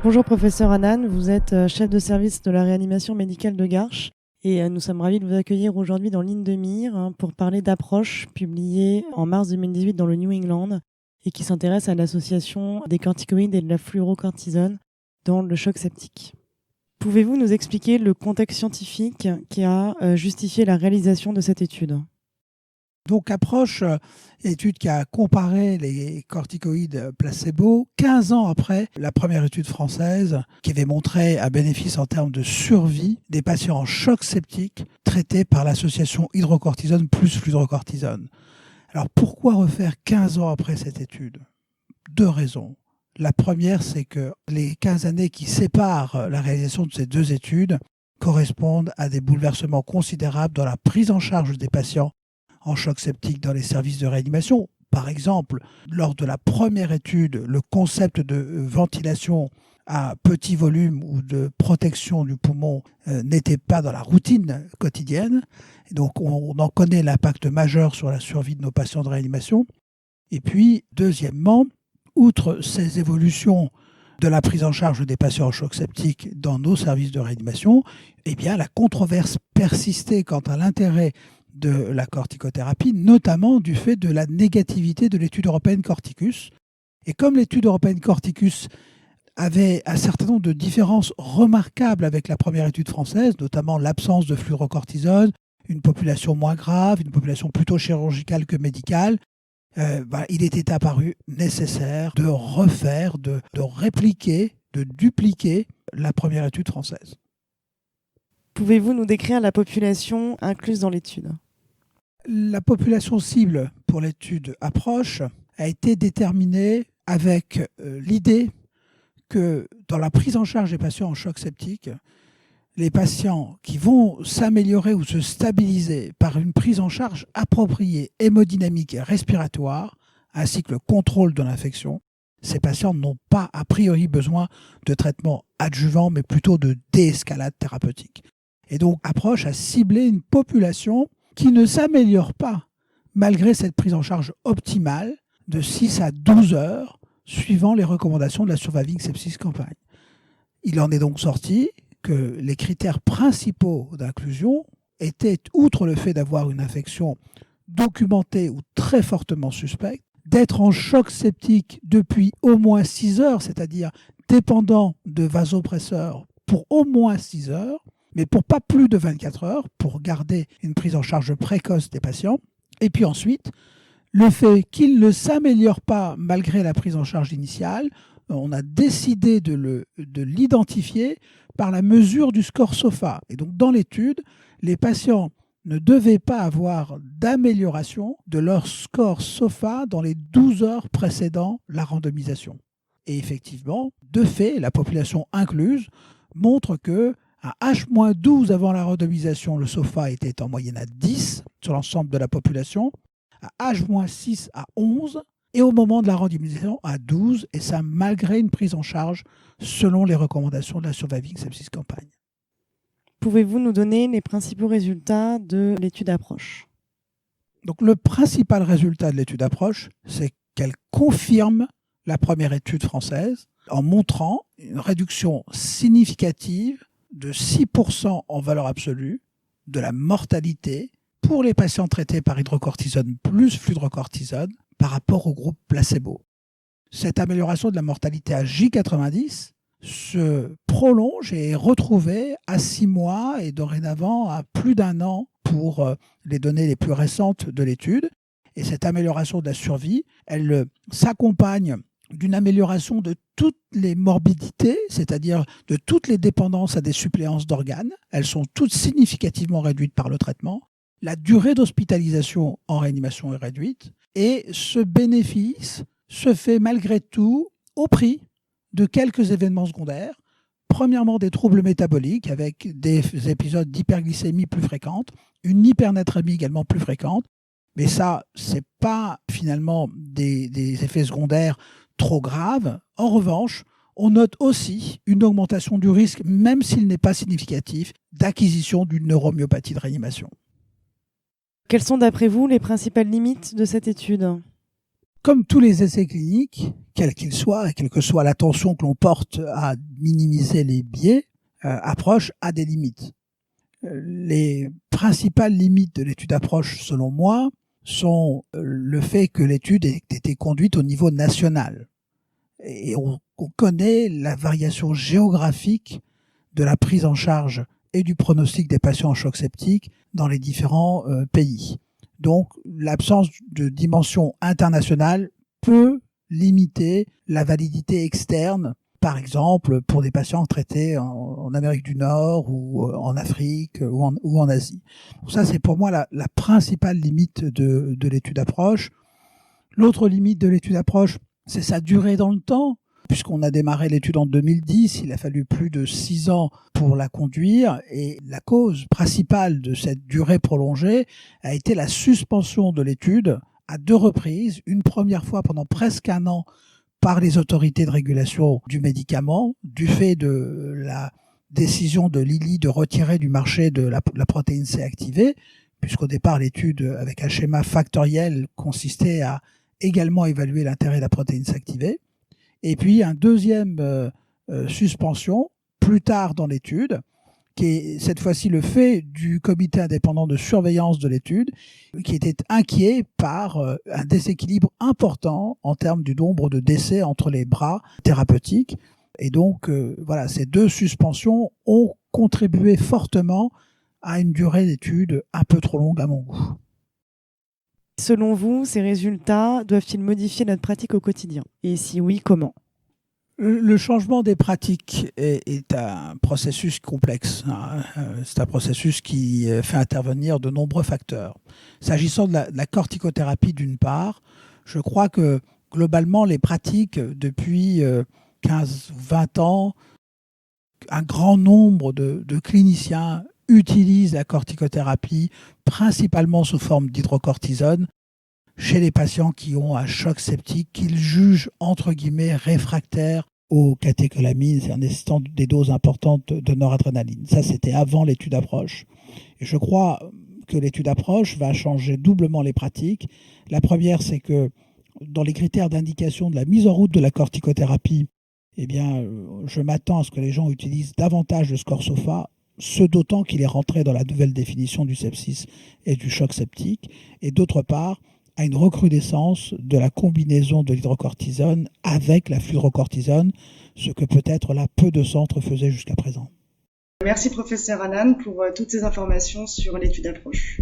Bonjour professeur Hanan, vous êtes chef de service de la réanimation médicale de Garches et nous sommes ravis de vous accueillir aujourd'hui dans Ligne de mire pour parler d'Approche, publiée en mars 2018 dans le New England et qui s'intéresse à l'association des corticoïdes et de la fluorocortisone dans le choc septique. Pouvez-vous nous expliquer le contexte scientifique qui a justifié la réalisation de cette étude ? Donc Approche, étude qui a comparé les corticoïdes placebo 15 ans après la première étude française qui avait montré un bénéfice en termes de survie des patients en choc septique traités par l'association hydrocortisone plus fluorocortisone. Alors pourquoi refaire 15 ans après cette étude ? Deux raisons. La première, c'est que les 15 années qui séparent la réalisation de ces deux études correspondent à des bouleversements considérables dans la prise en charge des patients en choc septique dans les services de réanimation. Par exemple, lors de la première étude, le concept de ventilation à petit volume ou de protection du poumon n'était pas dans la routine quotidienne. Et donc, on en connaît l'impact majeur sur la survie de nos patients de réanimation. Et puis, deuxièmement, outre ces évolutions de la prise en charge des patients en choc septique dans nos services de réanimation, eh bien, la controverse persistait quant à l'intérêt de la corticothérapie, notamment du fait de la négativité de l'étude européenne Corticus. Et comme l'étude européenne Corticus avait un certain nombre de différences remarquables avec la première étude française, notamment l'absence de fluorocortisone, une population moins grave, une population plutôt chirurgicale que médicale, il était apparu nécessaire de refaire, de répliquer, de dupliquer la première étude française. Pouvez-vous nous décrire la population incluse dans l'étude ? La population cible pour l'étude Approche a été déterminée avec l'idée que dans la prise en charge des patients en choc septique, les patients qui vont s'améliorer ou se stabiliser par une prise en charge appropriée, hémodynamique et respiratoire, ainsi que le contrôle de l'infection, ces patients n'ont pas a priori besoin de traitement adjuvant, mais plutôt de déescalade thérapeutique. Et donc, Approche a ciblé une population qui ne s'améliore pas malgré cette prise en charge optimale de 6 à 12 heures suivant les recommandations de la Surviving Sepsis Campaign. Il en est donc sorti que les critères principaux d'inclusion étaient, outre le fait d'avoir une infection documentée ou très fortement suspecte, d'être en choc septique depuis au moins 6 heures, c'est-à-dire dépendant de vasopresseurs pour au moins 6 heures, mais pour pas plus de 24 heures, pour garder une prise en charge précoce des patients. Et puis ensuite, le fait qu'il ne s'améliore pas malgré la prise en charge initiale, on a décidé de l'identifier par la mesure du score SOFA. Et donc dans l'étude, les patients ne devaient pas avoir d'amélioration de leur score SOFA dans les 12 heures précédant la randomisation. Et effectivement, de fait, la population incluse montre que à H-12 avant la randomisation, le SOFA était en moyenne à 10 sur l'ensemble de la population, à H-6 à 11 et au moment de la randomisation à 12, et ça malgré une prise en charge selon les recommandations de la Surviving Sepsis Campaign. Pouvez-vous nous donner les principaux résultats de l'étude Approche ? Donc le principal résultat de l'étude Approche, c'est qu'elle confirme la première étude française en montrant une réduction significative de 6% en valeur absolue de la mortalité pour les patients traités par hydrocortisone plus fluorocortisone par rapport au groupe placebo. Cette amélioration de la mortalité à J90 se prolonge et est retrouvée à 6 mois et dorénavant à plus d'1 an pour les données les plus récentes de l'étude. Et cette amélioration de la survie, elle s'accompagne d'une amélioration de toutes les morbidités, c'est-à-dire de toutes les dépendances à des suppléances d'organes. Elles sont toutes significativement réduites par le traitement. La durée d'hospitalisation en réanimation est réduite. Et ce bénéfice se fait malgré tout au prix de quelques événements secondaires. Premièrement, des troubles métaboliques avec des épisodes d'hyperglycémie plus fréquentes, une hypernatrémie également plus fréquente. Mais ça, ce n'est pas finalement des effets secondaires trop graves. En revanche, on note aussi une augmentation du risque, même s'il n'est pas significatif, d'acquisition d'une neuromyopathie de réanimation. Quelles sont d'après vous les principales limites de cette étude ? Comme tous les essais cliniques, quels qu'ils soient, et quelle que soit l'attention que l'on porte à minimiser les biais, approche a des limites. Les principales limites de l'étude approche, selon moi, sont le fait que l'étude ait été conduite au niveau national. Et on connaît la variation géographique de la prise en charge et du pronostic des patients en choc septique dans les différents pays. Donc, l'absence de dimension internationale peut limiter la validité externe, par exemple pour des patients traités en Amérique du Nord ou en Afrique ou en Asie. Donc ça, c'est pour moi la principale limite de l'étude approche. L'autre limite de l'étude approche, c'est sa durée dans le temps. Puisqu'on a démarré l'étude en 2010, il a fallu plus de 6 ans pour la conduire et la cause principale de cette durée prolongée a été la suspension de l'étude à 2 reprises, une première fois pendant presque 1 an par les autorités de régulation du médicament, du fait de la décision de Lilly de retirer du marché de la protéine C activée, puisqu'au départ l'étude avec un schéma factoriel consistait à également évaluer l'intérêt de la protéine C activée. Et puis un deuxième suspension plus tard dans l'étude, qui est cette fois-ci le fait du comité indépendant de surveillance de l'étude, qui était inquiet par un déséquilibre important en termes du nombre de décès entre les bras thérapeutiques. Et donc voilà, ces 2 suspensions ont contribué fortement à une durée d'étude un peu trop longue à mon goût. Selon vous, ces résultats doivent-ils modifier notre pratique au quotidien? Et si oui, comment? Le changement des pratiques est un processus complexe. C'est un processus qui fait intervenir de nombreux facteurs. S'agissant de la corticothérapie d'une part, je crois que globalement les pratiques depuis 15 ou 20 ans, un grand nombre de cliniciens utilisent la corticothérapie principalement sous forme d'hydrocortisone chez les patients qui ont un choc septique qu'ils jugent entre guillemets réfractaires aux catécholamines, c'est-à-dire nécessitant des doses importantes de noradrénaline. Ça, c'était avant l'étude approche. Et je crois que l'étude approche va changer doublement les pratiques. La première, c'est que dans les critères d'indication de la mise en route de la corticothérapie, eh bien, je m'attends à ce que les gens utilisent davantage le score SOFA, ce d'autant qu'il est rentré dans la nouvelle définition du sepsis et du choc septique. Et d'autre part, à une recrudescence de la combinaison de l'hydrocortisone avec la fludrocortisone, ce que peut-être là peu de centres faisaient jusqu'à présent. Merci professeur Annan pour toutes ces informations sur l'étude approche.